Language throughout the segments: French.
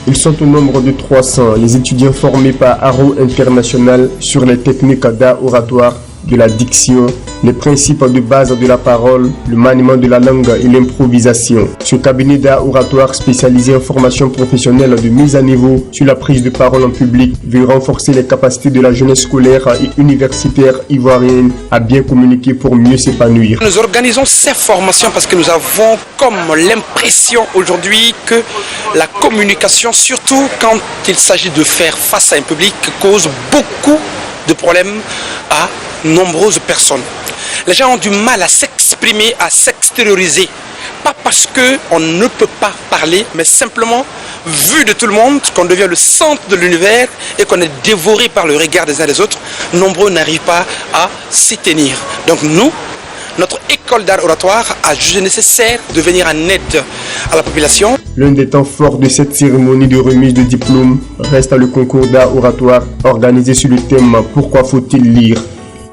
Ils sont au nombre de 300, les étudiants formés par Arrow International sur les techniques d'art oratoire, de la diction, les principes de base de la parole, le maniement de la langue et l'improvisation. Ce cabinet d'art oratoire spécialisé en formation professionnelle de mise à niveau sur la prise de parole en public veut renforcer les capacités de la jeunesse scolaire et universitaire ivoirienne à bien communiquer pour mieux s'épanouir. Nous organisons ces formations parce que nous avons comme l'impression aujourd'hui que la communication, surtout quand il s'agit de faire face à un public, cause beaucoup de problèmes à nombreuses personnes. Les gens ont du mal à s'exprimer, à s'extérioriser. Pas parce qu'on ne peut pas parler, mais simplement, vu de tout le monde, qu'on devient le centre de l'univers et qu'on est dévoré par le regard des uns des autres, nombreux n'arrivent pas à s'y tenir. Donc nous, notre école d'art oratoire a jugé nécessaire de venir en aide à la population. L'un des temps forts de cette cérémonie de remise de diplôme reste le concours d'art oratoire organisé sur le thème « Pourquoi faut-il lire ?»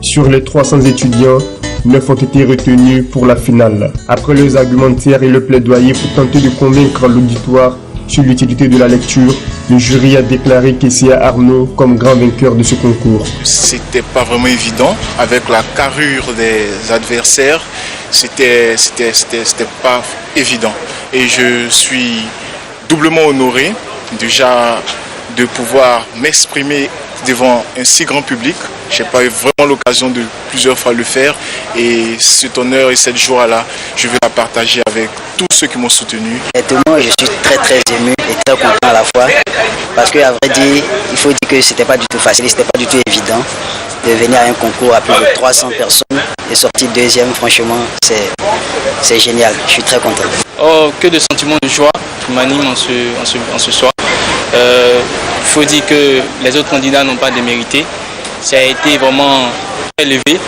Sur les 300 étudiants, 9 ont été retenus pour la finale. Après leurs argumentaires et le plaidoyer pour tenter de convaincre l'auditoire sur l'utilité de la lecture, le jury a déclaré Kessia Arnaud comme grand vainqueur de ce concours. C'était pas vraiment évident avec la carrure des adversaires. C'était pas évident. Et je suis doublement honoré déjà de pouvoir m'exprimer devant un si grand public. Je n'ai pas eu vraiment l'occasion de plusieurs fois le faire et cet honneur et cette joie-là, je vais la partager avec tous ceux qui m'ont soutenu. Honnêtement, je suis très ému et très content à la fois parce qu'à vrai dire, il faut dire que c'était pas du tout facile, c'était pas du tout évident de venir à un concours à plus de 300 personnes et sortir deuxième. Franchement, c'est génial, je suis très content. Oh, que de sentiments de joie qui m'animent en ce soir. Il faut dire que les autres candidats n'ont pas démérité. Ça a été vraiment élevé.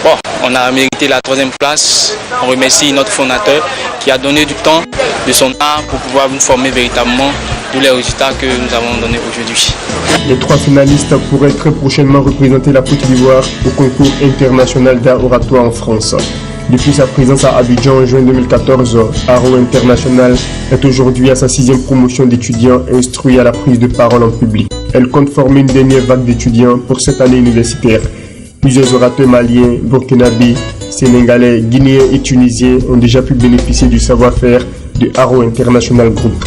Bon, on a mérité la 3e place. On remercie notre fondateur qui a donné du temps, de son art pour pouvoir nous former véritablement tous les résultats que nous avons donnés aujourd'hui. Les 3 finalistes pourraient très prochainement représenter la Côte d'Ivoire au concours international d'art oratoire en France. Depuis sa présence à Abidjan en juin 2014, Arrow International est aujourd'hui à sa 6e promotion d'étudiants instruits à la prise de parole en public. Elle compte former une dernière vague d'étudiants pour cette année universitaire. Plusieurs orateurs maliens, burkinabés, sénégalais, guinéens et tunisiens ont déjà pu bénéficier du savoir-faire de Arrow International Group.